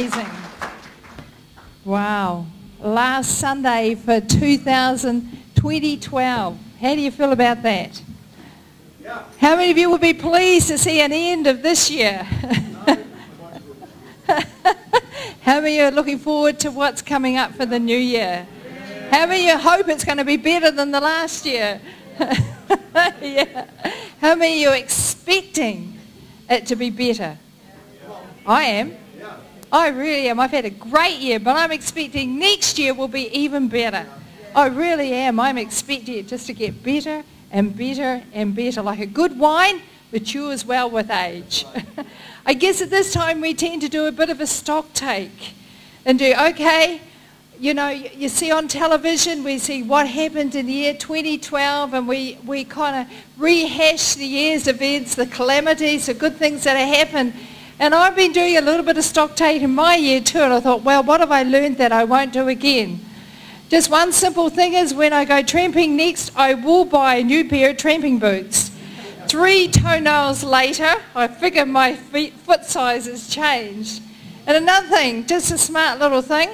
Amazing. Wow. Last Sunday for 2012. How do you feel about that? Yeah. How many of you would be pleased to see an end of this year? How many are looking forward to what's coming up for the new year? How many of you hope it's going to be better than the last year? Yeah. How many are you expecting it to be better? I am. I really am. I've had a great year, but I'm expecting next year will be even better. I really am. I'm expecting it just to get better and better and better. Like a good wine, matures well with age. I guess at this time we tend to do a bit of a stock take and do, okay, you know, you see on television, we see what happened in the year 2012 and we kind of rehash the year's events, the calamities, the good things that have happened. And I've been doing a little bit of stock take in my year too, and I thought, well, what have I learned that I won't do again? Just one simple thing is when I go tramping next, I will buy a new pair of tramping boots. 3 toenails later, I figure my foot size has changed. And another thing, just a smart little thing,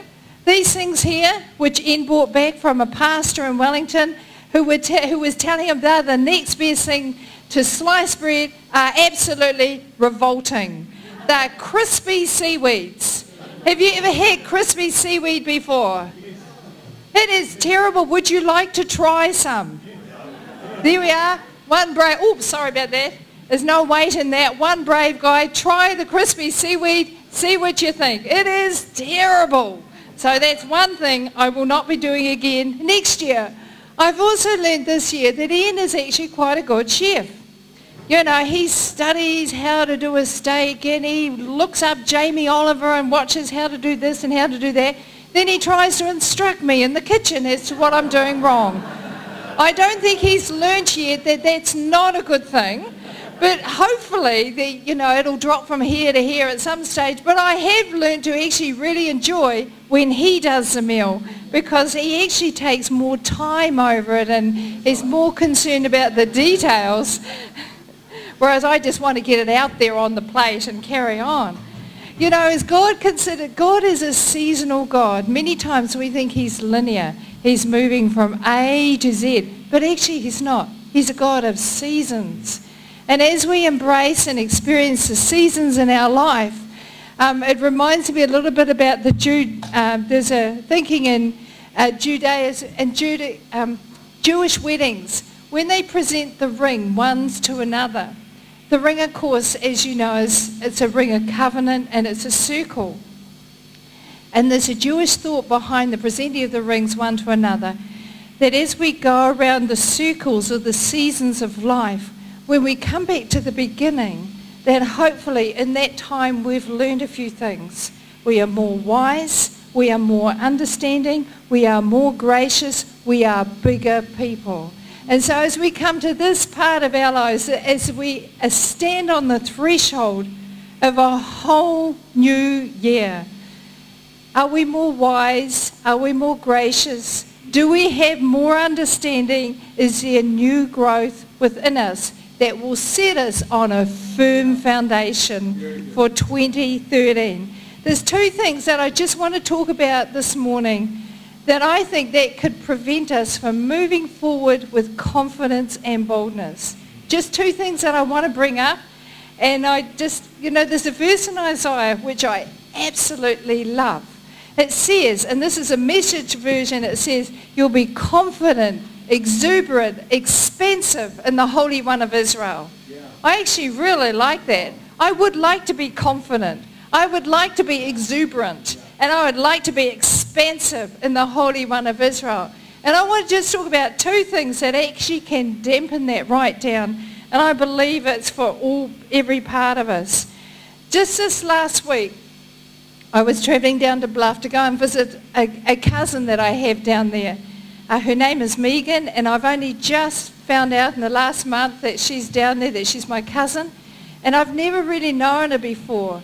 these things here, which Ian brought back from a pastor in Wellington, who was telling him they're the next best thing to sliced bread, are absolutely revolting. They're crispy seaweeds. Have you ever had crispy seaweed before? It is terrible. Would you like to try some? There we are. One brave, oops, sorry about that. There's no weight in that. One brave guy, try the crispy seaweed, see what you think. It is terrible. So that's one thing I will not be doing again next year. I've also learned this year that Ian is actually quite a good chef. You know, he studies how to do a steak and he looks up Jamie Oliver and watches how to do this and how to do that. Then he tries to instruct me in the kitchen as to what I'm doing wrong. I don't think he's learnt yet that that's not a good thing, but hopefully, it'll drop from here to here at some stage. But I have learnt to actually really enjoy when he does the meal because he actually takes more time over it and is more concerned about the details. Whereas I just want to get it out there on the plate and carry on. You know, is God considered, God is a seasonal God. Many times we think he's linear. He's moving from A to Z. But actually he's not. He's a God of seasons. And as we embrace and experience the seasons in our life, it reminds me a little bit about the there's a thinking in Judaism and Jewish weddings. When they present the ring ones to another, the ring, of course, as you know, it's a ring of covenant and it's a circle. And there's a Jewish thought behind the presenting of the rings one to another, that as we go around the circles of the seasons of life, when we come back to the beginning, that hopefully in that time we've learned a few things. We are more wise, we are more understanding, we are more gracious, we are bigger people. And so as we come to this part of our lives, as we stand on the threshold of a whole new year, are we more wise? Are we more gracious? Do we have more understanding? Is there new growth within us that will set us on a firm foundation for 2013? There's 2 things that I just want to talk about this morning that I think that could prevent us from moving forward with confidence and boldness. Just 2 things that I want to bring up. And I just, there's a verse in Isaiah which I absolutely love. It says, and this is a Message version, it says, you'll be confident, exuberant, expansive in the Holy One of Israel. Yeah. I actually really like that. I would like to be confident. I would like to be exuberant. And I would like to be expansive in the Holy One of Israel. And I want to just talk about 2 things that actually can dampen that right down. And I believe it's for every part of us. Just this last week, I was travelling down to Bluff to go and visit a cousin that I have down there. Her name is Megan, and I've only just found out in the last month that she's down there, that she's my cousin. And I've never really known her before.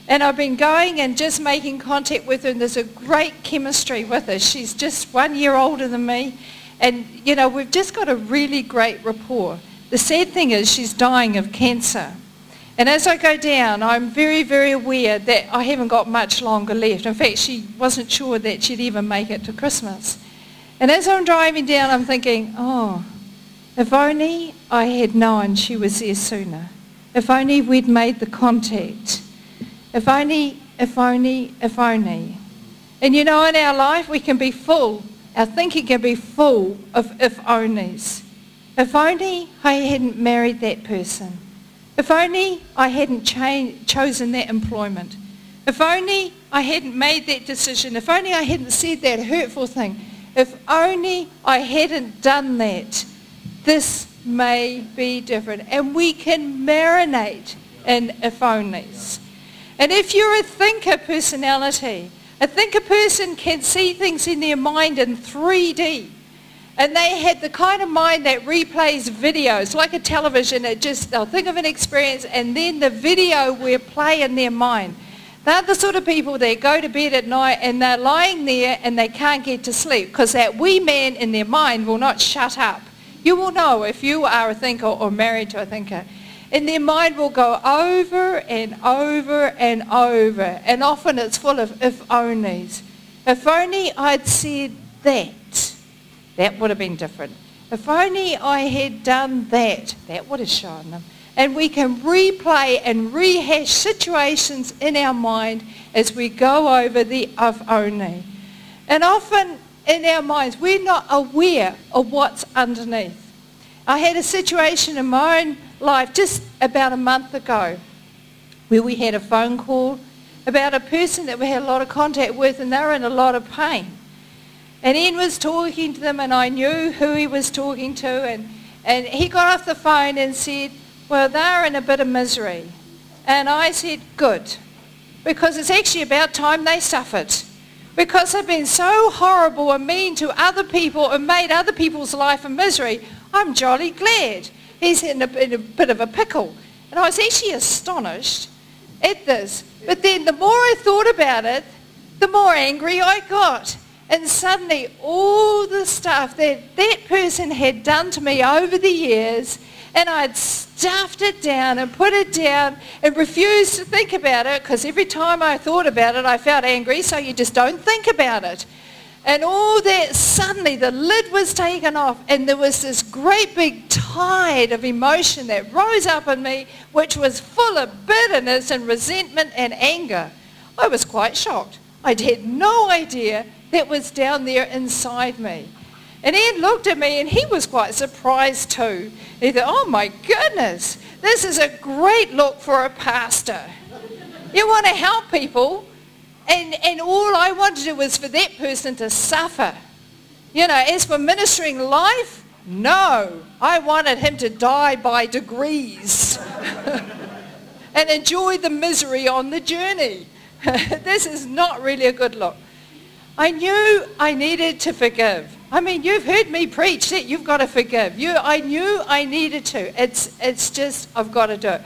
And I've been going and just making contact with her, and there's a great chemistry with her. She's just 1 year older than me. And, we've just got a really great rapport. The sad thing is she's dying of cancer. And as I go down, I'm very, very aware that I haven't got much longer left. In fact, she wasn't sure that she'd even make it to Christmas. And as I'm driving down, I'm thinking, oh, if only I had known she was there sooner. If only we'd made the contact. If only, if only, if only. And you know, in our life, we can be full. Our thinking can be full of if-onlys. If only I hadn't married that person. If only I hadn't chosen that employment. If only I hadn't made that decision. If only I hadn't said that hurtful thing. If only I hadn't done that. This may be different. And we can marinate in if-onlys. And if you're a thinker personality, a thinker person can see things in their mind in 3D. And they had the kind of mind that replays videos, like a television. They'll think of an experience and then the video will play in their mind. They're the sort of people that go to bed at night and they're lying there and they can't get to sleep because that wee man in their mind will not shut up. You will know if you are a thinker or married to a thinker. And their mind will go over and over and over. And often it's full of if-onlys. If only I'd said that. That would have been different. If only I had done that, that would have shown them. And we can replay and rehash situations in our mind as we go over the if only. And often in our minds, we're not aware of what's underneath. I had a situation in my own life just about a month ago where we had a phone call about a person that we had a lot of contact with and they were in a lot of pain. And Ian was talking to them and I knew who he was talking to and he got off the phone and said, well, they're in a bit of misery. And I said, good, because it's actually about time they suffered. Because they've been so horrible and mean to other people and made other people's life a misery, I'm jolly glad he's in a bit of a pickle. And I was actually astonished at this. But then the more I thought about it, the more angry I got. And suddenly all the stuff that that person had done to me over the years, and I'd stuffed it down and put it down and refused to think about it because every time I thought about it I felt angry, so you just don't think about it. And all that, suddenly the lid was taken off and there was this great big tide of emotion that rose up in me which was full of bitterness and resentment and anger. I was quite shocked. I had no idea that was down there inside me. And Ian looked at me and he was quite surprised too. He thought, oh my goodness, this is a great look for a pastor. You want to help people and all I wanted to do was for that person to suffer. You know, as for ministering life, no. I wanted him to die by degrees and enjoy the misery on the journey. This is not really a good look. I knew I needed to forgive. I mean, you've heard me preach that you've got to forgive. I knew I needed to. It's just, I've got to do it.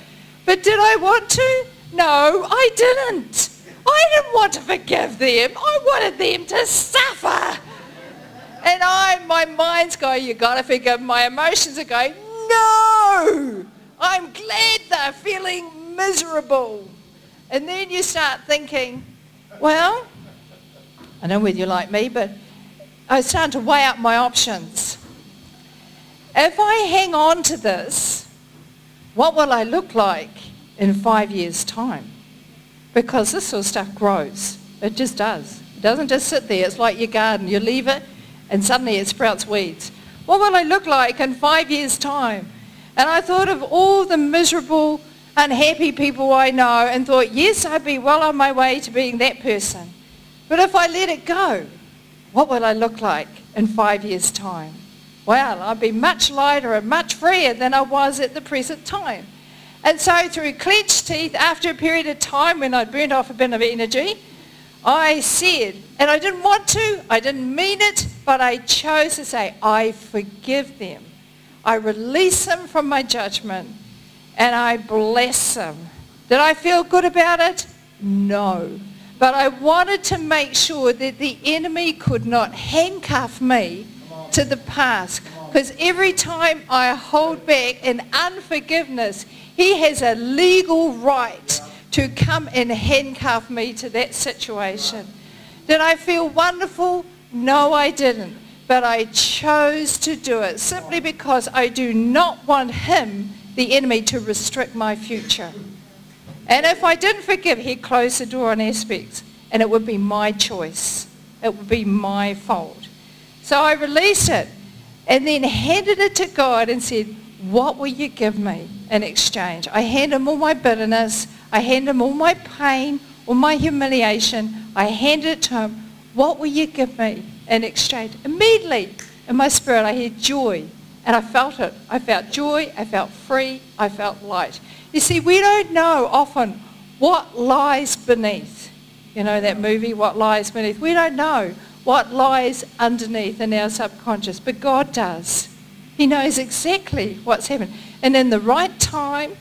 But did I want to? No, I didn't. I didn't want to forgive them. I wanted them to suffer. And my mind's going, you've got to forgive. My emotions are going, no, I'm glad they're feeling miserable. And then you start thinking, well, I don't know whether you're like me, but I was starting to weigh up my options. If I hang on to this, what will I look like in 5 years' time? Because this sort of stuff grows. It just does. It doesn't just sit there. It's like your garden. You leave it and suddenly it sprouts weeds. What will I look like in 5 years' time? And I thought of all the miserable, unhappy people I know and thought, yes, I'd be well on my way to being that person. But if I let it go, what will I look like in 5 years' time? Well, I'll be much lighter and much freer than I was at the present time. And so through clenched teeth, after a period of time when I'd burnt off a bit of energy, I said, and I didn't want to, I didn't mean it, but I chose to say, I forgive them. I release them from my judgment and I bless them. Did I feel good about it? No. But I wanted to make sure that the enemy could not handcuff me to the past, Because every time I hold back in unforgiveness, he has a legal right to come and handcuff me to that situation. Did I feel wonderful? No, I didn't. But I chose to do it simply because I do not want him, the enemy, to restrict my future. And if I didn't forgive, he'd close the door on aspects. And it would be my choice. It would be my fault. So I released it and then handed it to God and said, what will you give me in exchange? I hand him all my bitterness. I hand him all my pain, all my humiliation. I handed it to him. What will you give me in exchange? Immediately in my spirit I had joy, and I felt it. I felt joy, I felt free, I felt light. You see, we don't know often what lies beneath. You know that movie, What Lies Beneath? We don't know what lies underneath in our subconscious, but God does. He knows exactly what's happened. And in the right time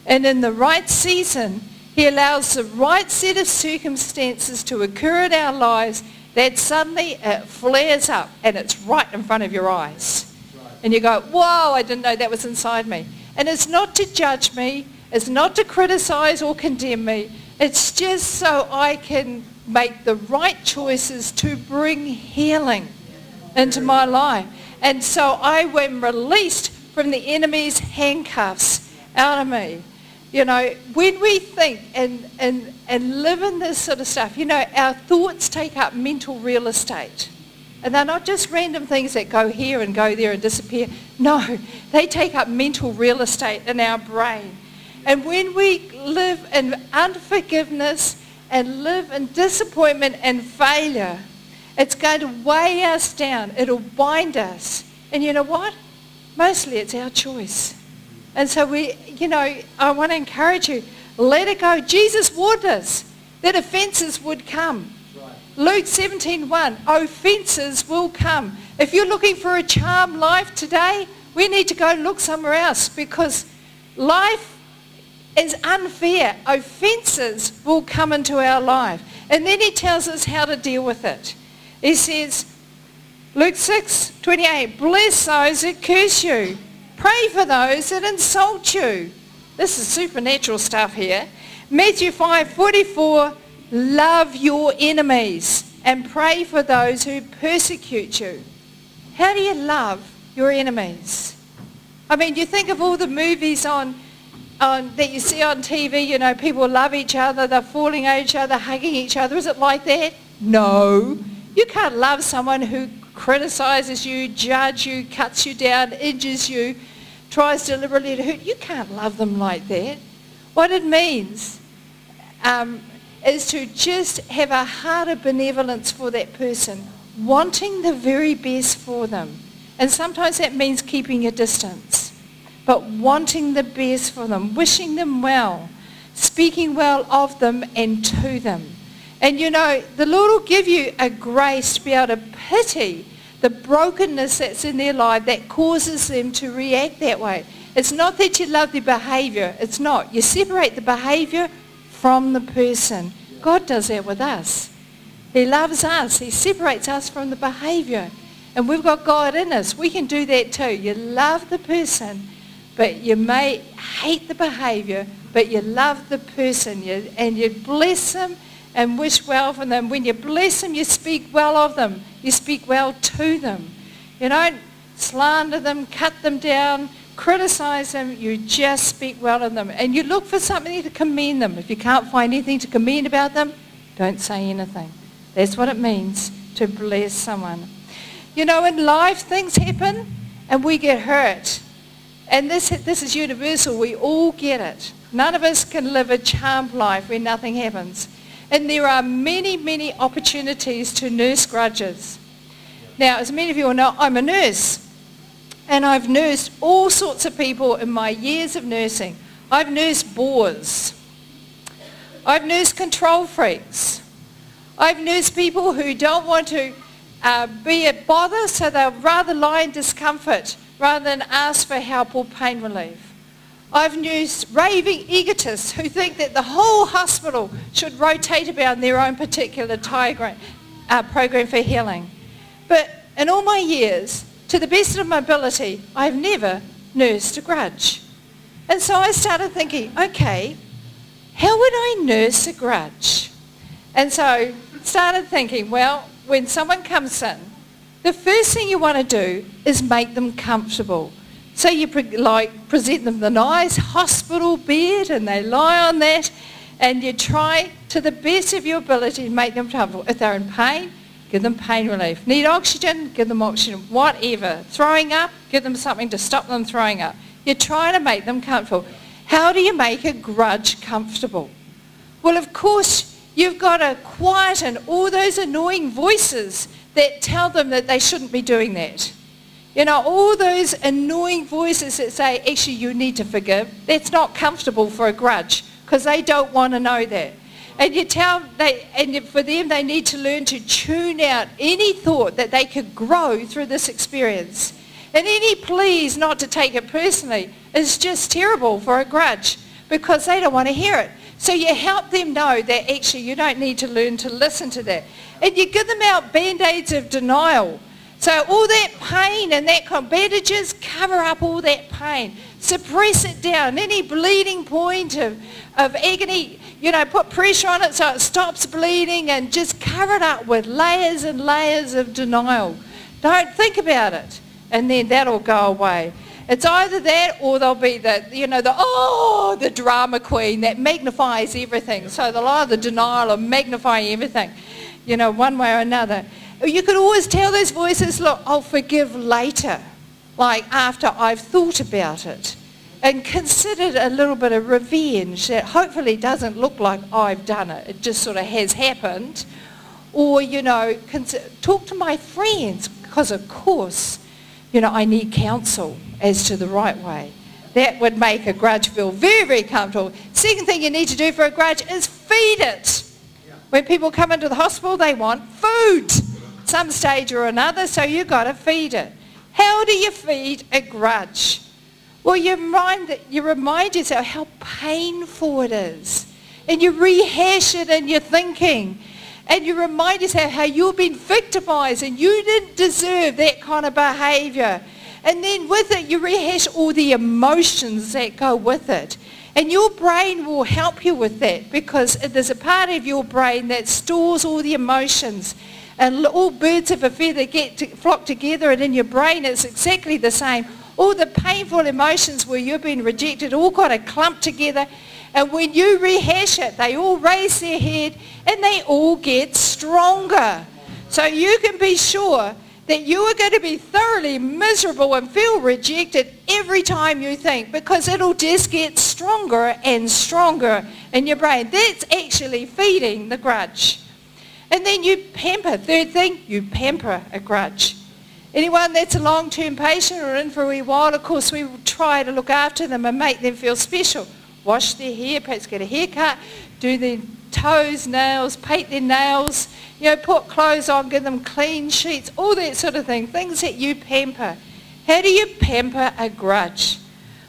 and in the right season, he allows the right set of circumstances to occur in our lives that suddenly it flares up and it's right in front of your eyes. And you go, whoa, I didn't know that was inside me. And it's not to judge me. It's not to criticize or condemn me. It's just so I can make the right choices to bring healing into my life. And so I am released from the enemy's handcuffs out of me. You know, when we think and live in this sort of stuff, you know, our thoughts take up mental real estate. And they're not just random things that go here and go there and disappear. No, they take up mental real estate in our brain. And when we live in unforgiveness and live in disappointment and failure, it's going to weigh us down. It'll bind us. And you know what? Mostly it's our choice. And so I want to encourage you, let it go. Jesus warned us that offences would come. Right. Luke 17:1, offences will come. If you're looking for a charmed life today, we need to go look somewhere else because life is unfair. Offences will come into our life. And then he tells us how to deal with it. He says, Luke 6:28, bless those that curse you. Pray for those that insult you. This is supernatural stuff here. Matthew 5:44, love your enemies and pray for those who persecute you. How do you love your enemies? I mean, you think of all the movies that you see on TV, you know, people love each other, they're falling over each other, hugging each other. Is it like that? No. You can't love someone who criticizes you, judges you, cuts you down, injures you, tries deliberately to hurt. You can't love them like that. What it means is to just have a heart of benevolence for that person, wanting the very best for them. And sometimes that means keeping a distance, but wanting the best for them, wishing them well, speaking well of them and to them. And you know, the Lord will give you a grace to be able to pity the brokenness that's in their life that causes them to react that way. It's not that you love their behavior. It's not. You separate the behavior from the person. God does that with us. He loves us. He separates us from the behavior. And we've got God in us. We can do that too. You love the person, but you may hate the behavior, but you love the person. And you bless them and wish well for them. When you bless them, you speak well of them. You speak well to them. You don't slander them, cut them down, criticize them. You just speak well of them. And you look for something to commend them. If you can't find anything to commend about them, don't say anything. That's what it means to bless someone. You know, in life, things happen and we get hurt. And this is universal. We all get it. None of us can live a charmed life where nothing happens. And there are many, many opportunities to nurse grudges. Now, as many of you will know, I'm a nurse. And I've nursed all sorts of people in my years of nursing. I've nursed bores. I've nursed control freaks. I've nursed people who don't want to be a bother, so they'll rather lie in discomfort rather than ask for help or pain relief. I've nursed raving egotists who think that the whole hospital should rotate about their own particular program for healing. But in all my years, to the best of my ability, I've never nursed a grudge. And so I started thinking, okay, how would I nurse a grudge? And so started thinking, well, when someone comes in, the first thing you want to do is make them comfortable. So you present them the nice hospital bed and they lie on that, and you try to the best of your ability to make them comfortable. If they're in pain, give them pain relief. Need oxygen, give them oxygen, whatever. Throwing up, give them something to stop them throwing up. You try to make them comfortable. How do you make a grudge comfortable? Well, of course, you've got to quieten all those annoying voices that tell them that they shouldn't be doing that. You know, all those annoying voices that say, actually, you need to forgive. That's not comfortable for a grudge because they don't want to know that. And you tell and for them, they need to learn to tune out any thought that they could grow through this experience. And any pleas not to take it personally is just terrible for a grudge because they don't want to hear it. So you help them know that actually you don't need to learn to listen to that. And you give them out band-aids of denial. So all that pain and that kind of bandages cover up all that pain. Suppress it down. Any bleeding point of agony, you know, put pressure on it so it stops bleeding and just cover it up with layers and layers of denial. Don't think about it. And then that'll go away. It's either that or they'll be the drama queen that magnifies everything. So they'll either denial or magnify everything, you know, one way or another. You could always tell those voices, look, I'll forgive later, like after I've thought about it and considered a little bit of revenge that hopefully doesn't look like I've done it. It just sort of has happened. Or, you know, talk to my friends because, of course, you know, I need counsel as to the right way. That would make a grudge feel very, very comfortable. Second thing you need to do for a grudge is feed it. When people come into the hospital, they want food, some stage or another, so you've got to feed it. How do you feed a grudge? Well, you remind yourself how painful it is, and you rehash it in your thinking. And you remind yourself how you've been victimized and you didn't deserve that kind of behavior. And then with it, you rehash all the emotions that go with it. And your brain will help you with that because there's a part of your brain that stores all the emotions. And all birds of a feather flock together, and in your brain it's exactly the same. All the painful emotions where you've been rejected all got to clump together. And when you rehash it, they all raise their head and they all get stronger. So you can be sure that you are going to be thoroughly miserable and feel rejected every time you think because it'll just get stronger and stronger in your brain. That's actually feeding the grudge. And then you pamper. Third thing, you pamper a grudge. Anyone that's a long-term patient or in for a wee while, of course, we will try to look after them and make them feel special. Wash their hair, perhaps get a haircut, do their toes, nails, paint their nails, you know, put clothes on, give them clean sheets, all that sort of thing, things that you pamper. How do you pamper a grudge?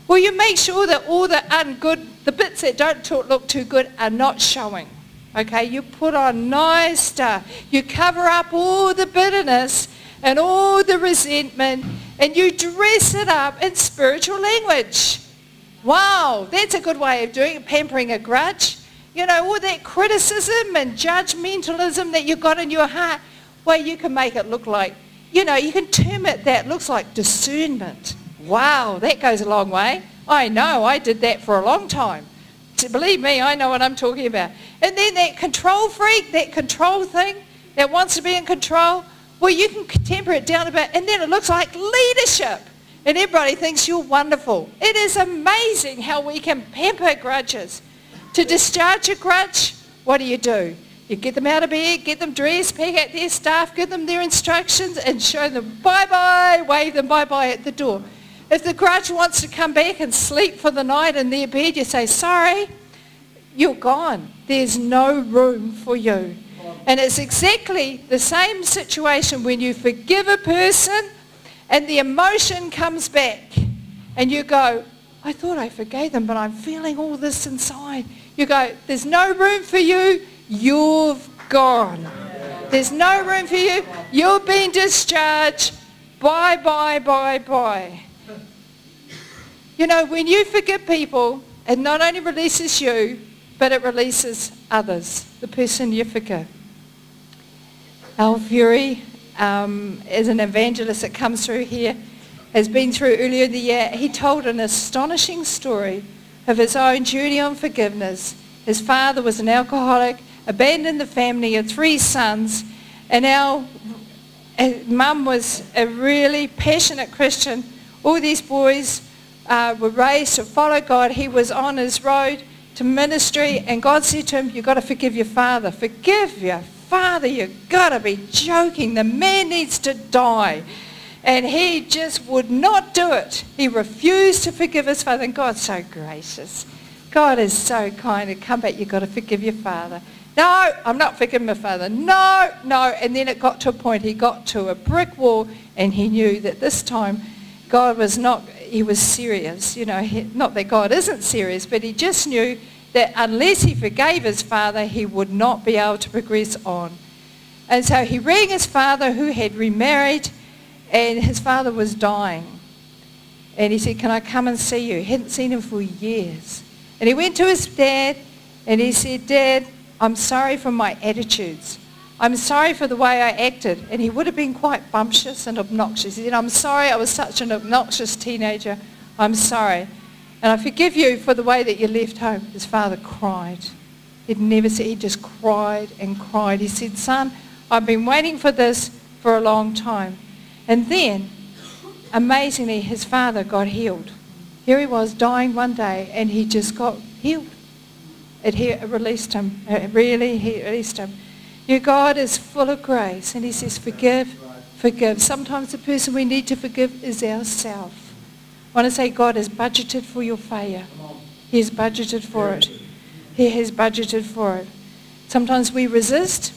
Well, you make sure that all the bits that don't look too good are not showing. Okay, you put on nice stuff. You cover up all the bitterness and all the resentment, and you dress it up in spiritual language. Wow, that's a good way of doing it, pampering a grudge. You know, all that criticism and judgmentalism that you've got in your heart, well, you can make it look like, you know, you can term it that looks like discernment. Wow, that goes a long way. I know, I did that for a long time. Believe me, I know what I'm talking about. And then that control freak, that control thing that wants to be in control, well, you can temper it down a bit, and then it looks like leadership. And everybody thinks you're wonderful. It is amazing how we can pamper grudges. To discharge a grudge, what do? You get them out of bed, get them dressed, pack out their stuff, give them their instructions, and show them bye-bye, wave them bye-bye at the door. If the grudge wants to come back and sleep for the night in their bed, you say, sorry, you're gone. There's no room for you. And it's exactly the same situation when you forgive a person and the emotion comes back and you go, I thought I forgave them, but I'm feeling all this inside. You go, there's no room for you. You've gone. There's no room for you. You've been discharged. Bye, bye, bye, bye. You know, when you forgive people, it not only releases you, but it releases others, the person you forgive. Al Fury is an evangelist that comes through here, has been through earlier in the year. He told an astonishing story of his own journey on forgiveness. His father was an alcoholic, abandoned the family of 3 sons, and our mum was a really passionate Christian. All these boys were raised to follow God. He was on his road to ministry, and God said to him, you've got to forgive your father. Forgive your father, you've got to be joking. The man needs to die. And he just would not do it. He refused to forgive his father. And God's so gracious. God is so kind. And come back, you've got to forgive your father. No, I'm not forgiving my father. No, no. And then it got to a point, he got to a brick wall, and he knew that this time God was not, he was serious. You know, not that God isn't serious, but he just knew that unless he forgave his father, he would not be able to progress on. And so he rang his father, who had remarried, and his father was dying. And he said, can I come and see you? He hadn't seen him for years. And he went to his dad, and he said, Dad, I'm sorry for my attitudes. I'm sorry for the way I acted. And he would have been quite bumptious and obnoxious. He said, I'm sorry I was such an obnoxious teenager. I'm sorry. And I forgive you for the way that you left home. His father cried. He'd never said, he just cried and cried. He said, son, I've been waiting for this for a long time. And then, amazingly, his father got healed. Here he was dying one day, and he just got healed. It released him. It really released him. Your God is full of grace, and he says, forgive, forgive. Sometimes the person we need to forgive is ourselves. I want to say God has budgeted for your failure. He has budgeted for it. He has budgeted for it. Sometimes we resist,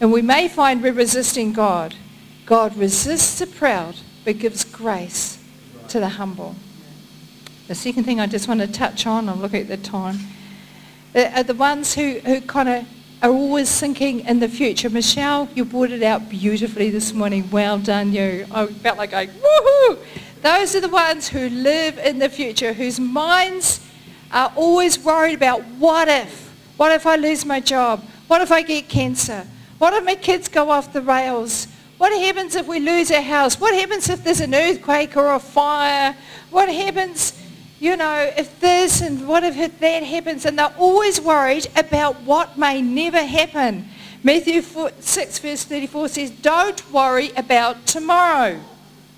and we may find we're resisting God. God resists the proud, but gives grace to the humble. The second thing I just want to touch on, I'm looking at the time, are the ones who kind of are always thinking in the future. Michelle, you brought it out beautifully this morning. Well done, you. I felt like going, woohoo! Those are the ones who live in the future, whose minds are always worried about what if? What if I lose my job? What if I get cancer? What if my kids go off the rails? What happens if we lose our house? What happens if there's an earthquake or a fire? What happens, you know, if this and what if that happens? And they're always worried about what may never happen. Matthew 6 verse 34 says, don't worry about tomorrow.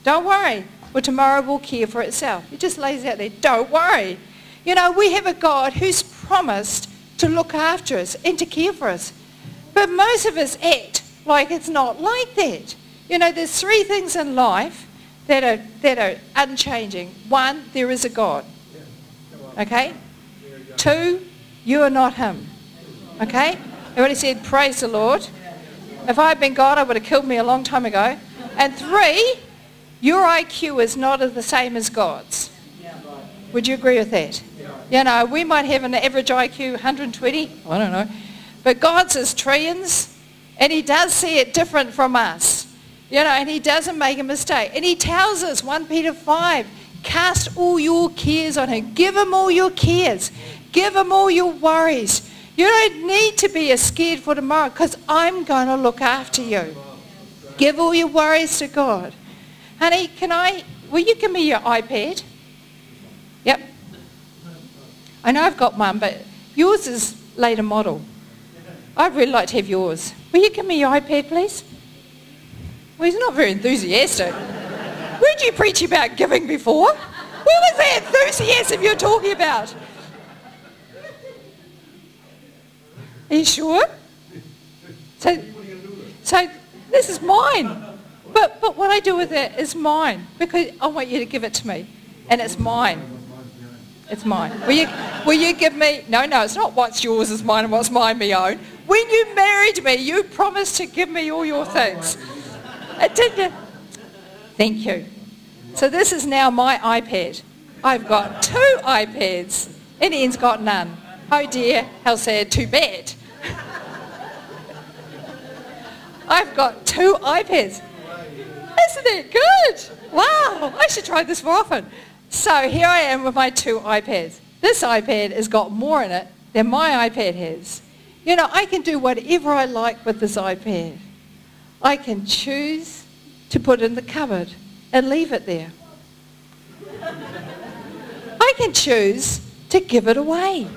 Don't worry. Well, tomorrow will care for itself. It just lays out there, don't worry. You know, we have a God who's promised to look after us and to care for us. But most of us act like it's not like that. You know, there's 3 things in life that are unchanging. 1, there is a God. Okay? 2, you are not him. Okay? Everybody said, praise the Lord. If I had been God, I would have killed me a long time ago. And 3, your IQ is not the same as God's. Would you agree with that? You know, we might have an average IQ 120. I don't know. But God's is trillions. And he does see it different from us. You know, and he doesn't make a mistake. And he tells us, 1 Peter 5, cast all your cares on him. Give him all your cares. Give him all your worries. You don't need to be scared for tomorrow because I'm going to look after you. Give all your worries to God. Honey, will you give me your iPad? Yep. I know I've got one, but yours is later model. I'd really like to have yours. Will you give me your iPad, please? Well, he's not very enthusiastic. Where'd you preach about giving before? Where was that enthusiasm you're talking about? Are you sure? So this is mine. But what I do with it is mine. Because I want you to give it to me. And it's mine. It's mine. Will you give me... No, it's not what's yours is mine and what's mine me own. When you married me, you promised to give me all your things. Didn't you? Thank you. So this is now my iPad. I've got 2 iPads. And Ian's got none. Oh dear, how sad, too bad. I've got 2 iPads. Isn't it good? Wow, I should try this more often. So here I am with my 2 iPads. This iPad has got more in it than my iPad has. You know, I can do whatever I like with this iPad. I can choose to put it in the cupboard and leave it there. I can choose to give it away.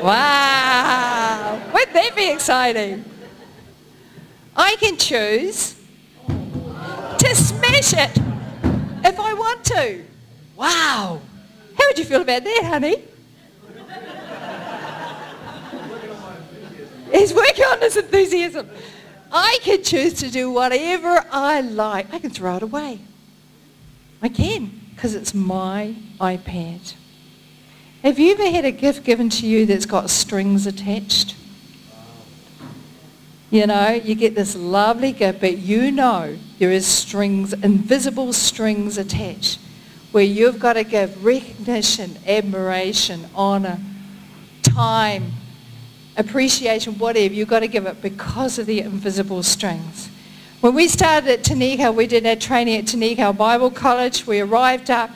Wow, wouldn't that be exciting? I can choose to smash it if I want to. Wow, how would you feel about that, honey? He's working on his enthusiasm. I can choose to do whatever I like. I can throw it away. I can, because it's my iPad. Have you ever had a gift given to you that's got strings attached? You know, you get this lovely gift, but you know there is strings, invisible strings attached, where you've got to give recognition, admiration, honour, time, appreciation, whatever. You've got to give it because of the invisible strings. When we started at Tanika, we did our training at Tanika Bible College. We arrived up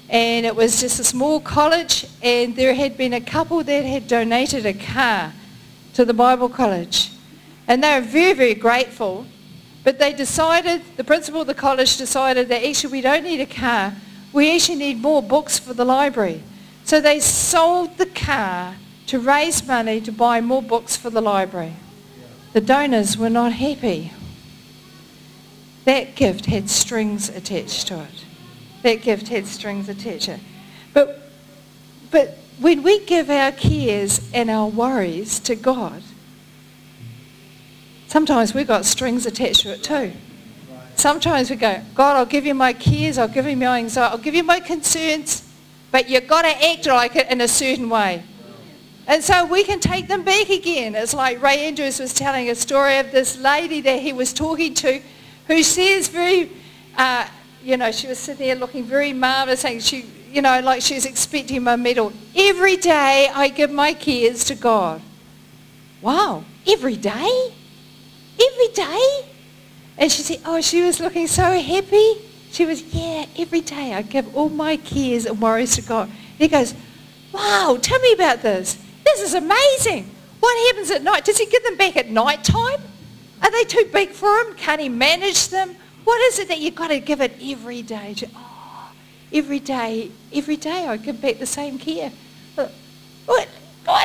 and it was just a small college, and there had been a couple that had donated a car to the Bible College. And they were very, very grateful, but they decided, the principal of the college decided that actually we don't need a car, we actually need more books for the library. So they sold the car to raise money to buy more books for the library. The donors were not happy. That gift had strings attached to it. That gift had strings attached to it. But when we give our cares and our worries to God, sometimes we've got strings attached to it too. Sometimes we go, God, I'll give you my cares, I'll give you my anxiety, I'll give you my concerns, but you've got to act like it in a certain way. And so we can take them back again. It's like Ray Andrews was telling a story of this lady that he was talking to who says very, you know, she was sitting there looking very marvellous, saying she, you know, like she was expecting my medal. Every day I give my cares to God. Wow, every day? Every day? And she said, oh, she was looking so happy. She was, yeah, every day I give all my cares and worries to God. And he goes, wow, tell me about this. This is amazing. What happens at night? Does he give them back at night time? Are they too big for him? Can't he manage them? What is it that you've got to give it every day? Oh, every day I give back the same care. What,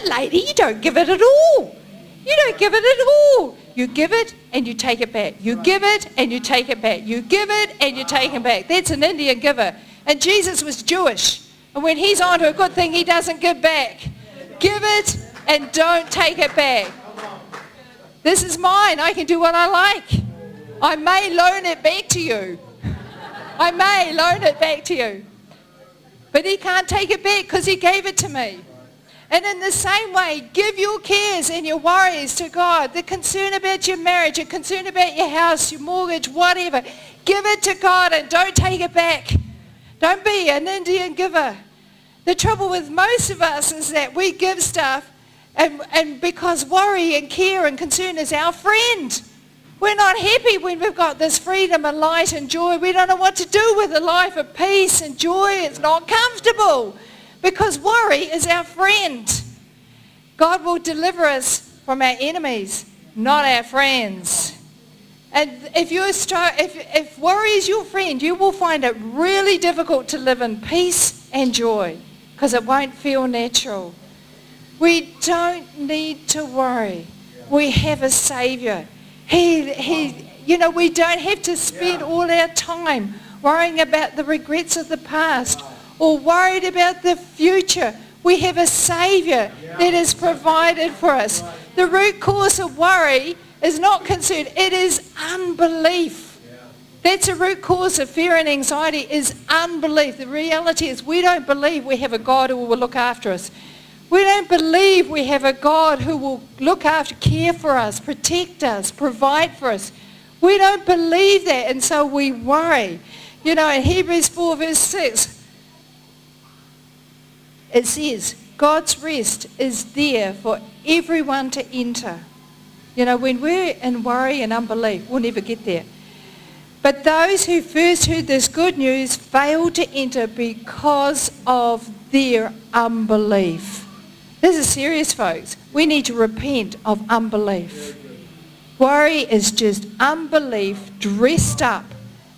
lady? You don't give it at all. You don't give it at all. You give it and you take it back. You give it and you take it back. You give it and you take it back. That's an Indian giver. And Jesus was Jewish. And when he's on to a good thing, he doesn't give back. Give it and don't take it back. This is mine. I can do what I like. I may loan it back to you. I may loan it back to you. But he can't take it back because he gave it to me. And in the same way, give your cares and your worries to God. The concern about your marriage, your concern about your house, your mortgage, whatever. Give it to God and don't take it back. Don't be an Indian giver. The trouble with most of us is that we give stuff and because worry and care and concern is our friend. We're not happy when we've got this freedom and light and joy. We don't know what to do with a life of peace and joy. It's not comfortable because worry is our friend. God will deliver us from our enemies, not our friends. And if worry is your friend, you will find it really difficult to live in peace and joy because it won't feel natural. We don't need to worry. We have a Saviour. You know, we don't have to spend all our time worrying about the regrets of the past or worried about the future. We have a Saviour that is provided for us. The root cause of worry is not concern, it is unbelief. That's a root cause of fear and anxiety is unbelief. The reality is we don't believe we have a God who will look after us. We don't believe we have a God who will look after, care for us, protect us, provide for us. We don't believe that, and so we worry. You know, in Hebrews 4 verse 6, it says, God's rest is there for everyone to enter. You know, when we're in worry and unbelief, we'll never get there. But those who first heard this good news failed to enter because of their unbelief. This is serious, folks. We need to repent of unbelief. Worry is just unbelief dressed up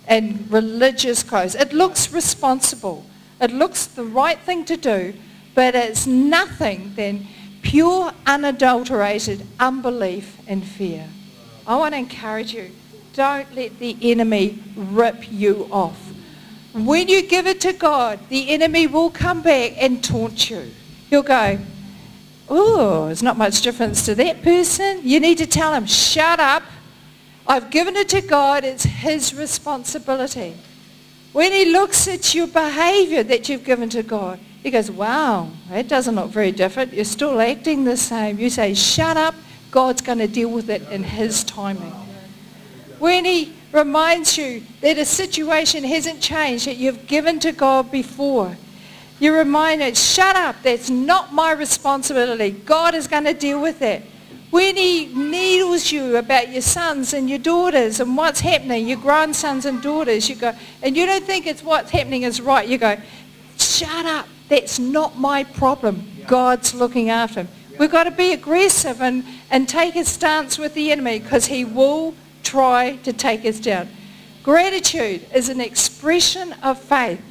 in religious clothes. It looks responsible. It looks the right thing to do, but it's nothing than pure, unadulterated unbelief and fear. I want to encourage you, don't let the enemy rip you off. When you give it to God, the enemy will come back and taunt you. He'll go, oh, there's not much difference to that person. You need to tell him, shut up. I've given it to God. It's his responsibility. When he looks at your behavior that you've given to God, he goes, wow, that doesn't look very different. You're still acting the same. You say, shut up. God's going to deal with it in his timing. When he reminds you that a situation hasn't changed, that you've given to God before, you're reminded, shut up, that's not my responsibility. God is going to deal with it. When he needles you about your sons and your daughters and what's happening, your grandsons and daughters, you go, and you don't think it's what's happening is right, you go, shut up, that's not my problem. God's looking after him. We've got to be aggressive and take a stance with the enemy because he will try to take us down. Gratitude is an expression of faith.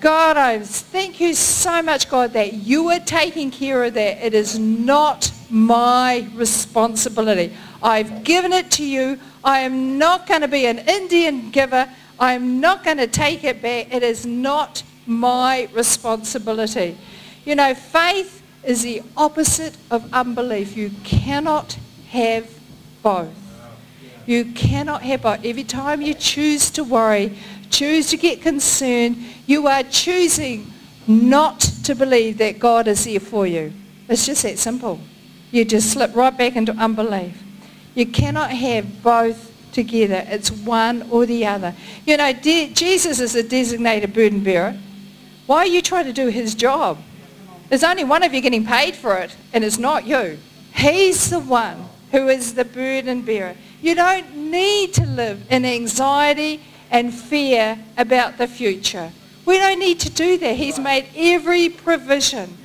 God, I thank you so much, God, that you are taking care of that. It is not my responsibility. I've given it to you. I am not going to be an Indian giver. I am not going to take it back. It is not my responsibility. You know, faith is the opposite of unbelief. You cannot have both. You cannot have both. Every time you choose to worry, choose to get concerned, you are choosing not to believe that God is there for you. It's just that simple. You just slip right back into unbelief. You cannot have both together. It's one or the other. You know, Jesus is a designated burden bearer. Why are you trying to do his job? There's only one of you getting paid for it, and it's not you. He's the one who is the burden bearer. You don't need to live in anxiety and fear about the future. We don't need to do that. He's made every provision.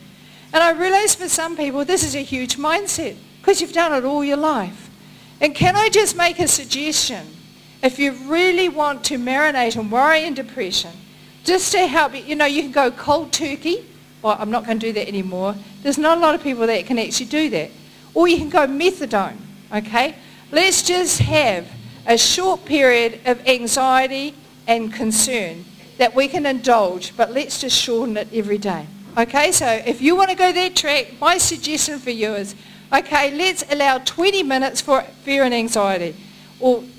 And I realize for some people this is a huge mindset because you've done it all your life. And can I just make a suggestion? If you really want to marinate in worry and depression, just to help you, you know, you can go cold turkey. Well, I'm not going to do that anymore. There's not a lot of people that can actually do that. Or you can go methadone, okay? Let's just have a short period of anxiety and concern that we can indulge, but let's just shorten it every day. Okay, so if you want to go that track, my suggestion for you is, okay, let's allow 20 minutes for fear and anxiety.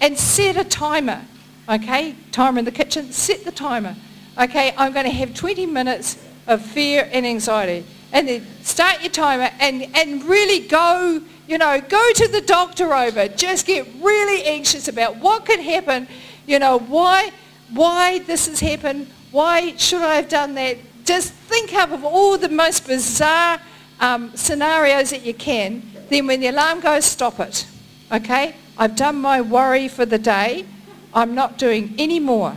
And set a timer, okay? Timer in the kitchen, set the timer. Okay, I'm going to have 20 minutes of fear and anxiety. And then start your timer and really go, you know, go to the doctor over. Just get really anxious about what could happen, you know, why this has happened, why should I have done that. Just think up of all the most bizarre scenarios that you can. Then when the alarm goes, stop it. Okay? I've done my worry for the day. I'm not doing any more.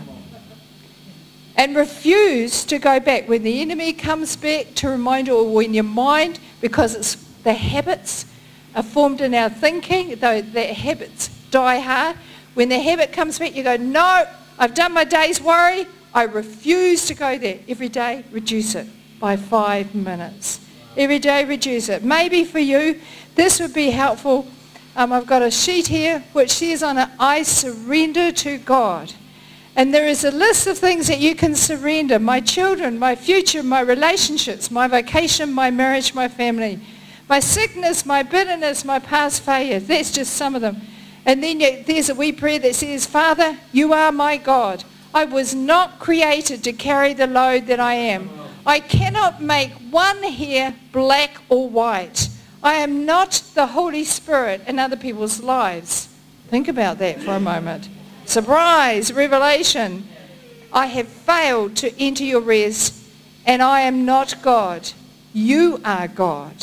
And refuse to go back. When the enemy comes back to remind you, or when your mind, because it's the habits are formed in our thinking, though the habits die hard. When the habit comes back, you go, no, I've done my day's worry. I refuse to go there. Every day, reduce it by 5 minutes. Every day, reduce it. Maybe for you, this would be helpful. I've got a sheet here which says on it, I surrender to God. And there is a list of things that you can surrender. My children, my future, my relationships, my vocation, my marriage, my family, my sickness, my bitterness, my past failures. That's just some of them. And then there's a wee prayer that says, Father, you are my God. I was not created to carry the load that I am. I cannot make one hair black or white. I am not the Holy Spirit in other people's lives. Think about that for a moment. Surprise, revelation. I have failed to enter your rest, and I am not God. You are God.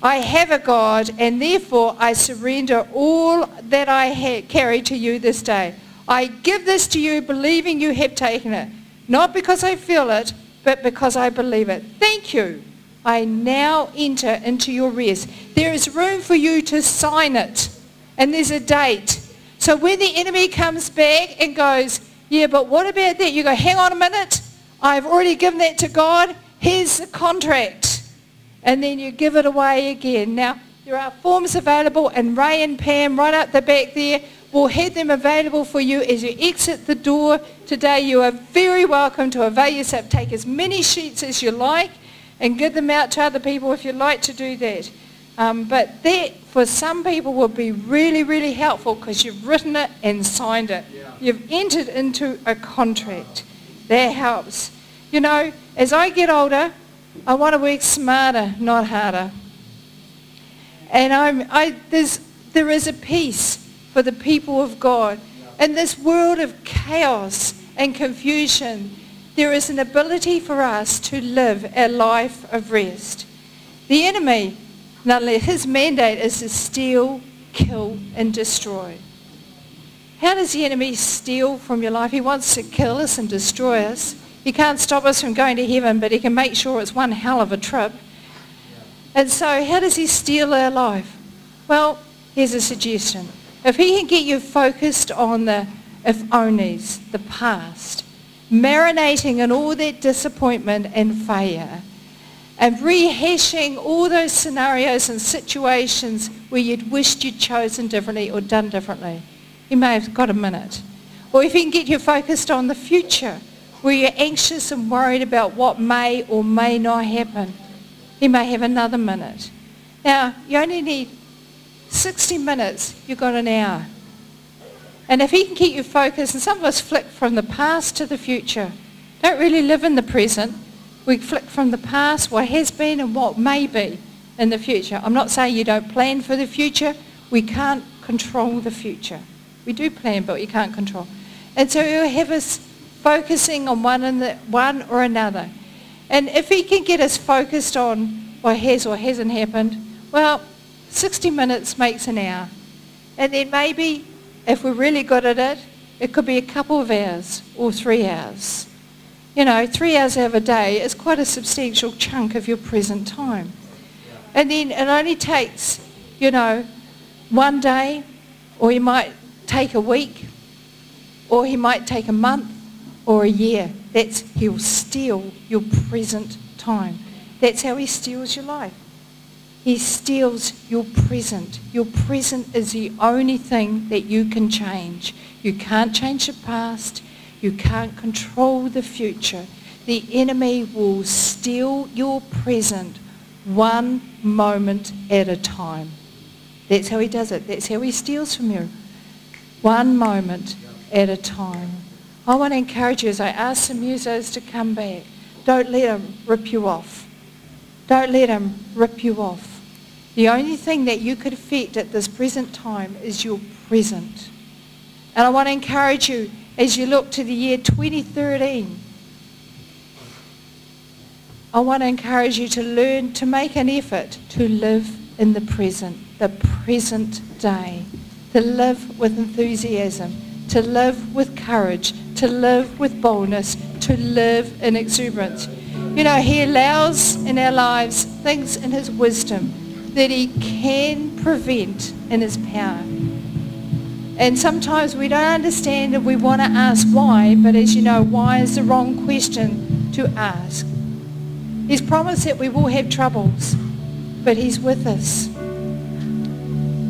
I have a God, and therefore I surrender all that I carry to you this day. I give this to you believing you have taken it, not because I feel it, but because I believe it. Thank you. I now enter into your rest. There is room for you to sign it, and there's a date. So when the enemy comes back and goes, yeah, but what about that? You go, hang on a minute. I've already given that to God. Here's the contract. And then you give it away again. Now, there are forms available, and Ray and Pam right up the back there will have them available for you as you exit the door today. You are very welcome to avail yourself. Take as many sheets as you like and give them out to other people if you'd like to do that. But that, for some people, will be really, really helpful because you've written it and signed it. Yeah. You've entered into a contract. That helps. You know, as I get older, I want to work smarter, not harder. And there is a peace for the people of God. In this world of chaos and confusion, there is an ability for us to live a life of rest. The enemy, his mandate is to steal, kill, and destroy. How does the enemy steal from your life? He wants to kill us and destroy us. He can't stop us from going to heaven, but he can make sure it's one hell of a trip. And so how does he steal our life? Well, here's a suggestion. If he can get you focused on the if-onlys, the past, marinating in all that disappointment and failure, and rehashing all those scenarios and situations where you'd wished you'd chosen differently or done differently, you may have got a minute. Or if he can get you focused on the future, where you're anxious and worried about what may or may not happen, he may have another minute. Now, you only need 60 minutes, you've got an hour. And if he can keep you focused, and some of us flick from the past to the future, don't really live in the present. We flick from the past, what has been and what may be in the future. I'm not saying you don't plan for the future. We can't control the future. We do plan, but we can't control. And so he'll have us focusing on one or another. And if he can get us focused on what has or hasn't happened, well, 60 minutes makes an hour. And then maybe, if we're really good at it, it could be a couple of hours or 3 hours. You know, 3 hours out of a day is quite a substantial chunk of your present time. And then it only takes, you know, one day, or he might take a week, or he might take a month or a year. He'll steal your present time. That's how he steals your life. He steals your present. Your present is the only thing that you can change. You can't change the past. You can't control the future. The enemy will steal your present one moment at a time. That's how he does it. That's how he steals from you. One moment at a time. I want to encourage you as I ask the musos to come back. Don't let him rip you off. Don't let him rip you off. The only thing that you could affect at this present time is your present. And I want to encourage you as you look to the year 2013. I want to encourage you to learn to make an effort to live in the present day, to live with enthusiasm, to live with courage, to live with boldness, to live in exuberance. You know, he allows in our lives things in his wisdom that he can prevent in his power. And sometimes we don't understand and we want to ask why, but as you know, why is the wrong question to ask. He's promised that we will have troubles, but he's with us.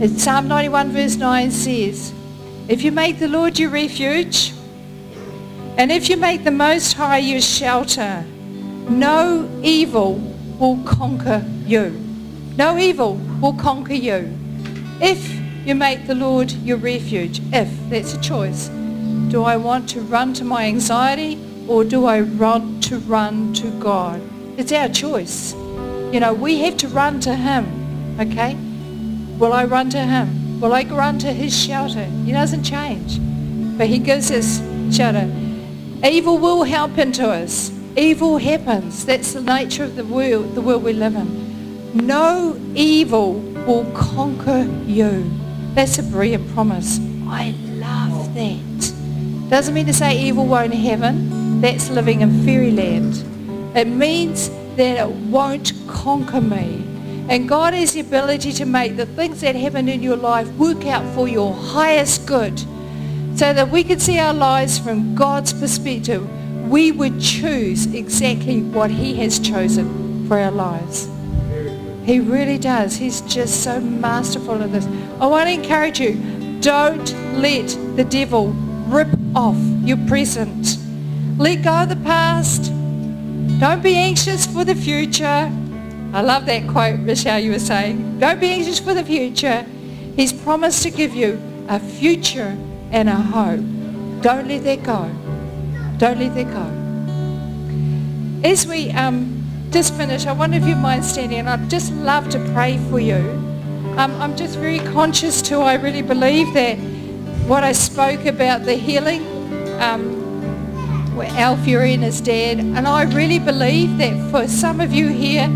As Psalm 91 verse 9 says, if you make the Lord your refuge, and if you make the Most High your shelter, no evil will conquer you. No evil will conquer you. If you make the Lord your refuge, if, that's a choice. Do I want to run to my anxiety or do I want to run to God? It's our choice. You know, we have to run to him, okay? Will I run to him? Will I run to his shelter? He doesn't change, but he gives us shelter. Evil will help into us. Evil happens. That's the nature of the world we live in. No evil will conquer you. That's a brilliant promise. I love that. Doesn't mean to say evil won't heaven. That's living in fairyland. It means that it won't conquer me. And God has the ability to make the things that happen in your life work out for your highest good, so that we could see our lives from God's perspective. We would choose exactly what he has chosen for our lives. He really does. He's just so masterful in this. I want to encourage you, don't let the devil rip off your present. Let go of the past. Don't be anxious for the future. I love that quote, Michelle, you were saying. Don't be anxious for the future. He's promised to give you a future and a hope. Don't let that go. Don't let that go. As we just finish, I wonder if you mind standing, and I'd just love to pray for you. I'm just very conscious too. I really believe that what I spoke about, the healing, Alfie and his dad, and I really believe that for some of you here,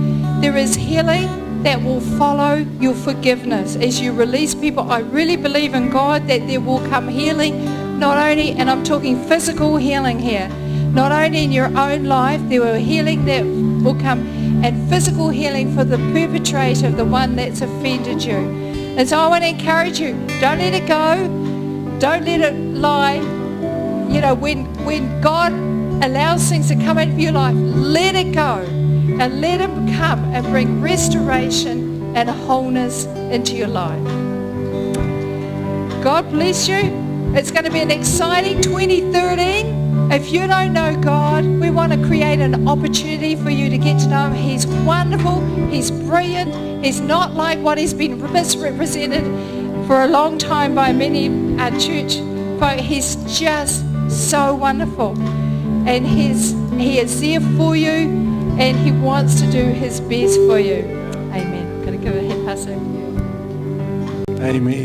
there is healing that will follow your forgiveness as you release people. I really believe in God that there will come healing, not only, and I'm talking physical healing here, not only in your own life, there will healing that will come, and physical healing for the perpetrator, the one that's offended you. And so I want to encourage you, don't let it go, don't let it lie. You know, when God allows things to come into your life, let it go and let him come and bring restoration and wholeness into your life. God bless you. It's going to be an exciting 2013. If you don't know God, we want to create an opportunity for you to get to know him. He's wonderful. He's brilliant. He's not like what he's been misrepresented for a long time by many church folk. He's just so wonderful. And he is there for you, and he wants to do his best for you. Amen. I'm going to give a hand pass over to you. Amen.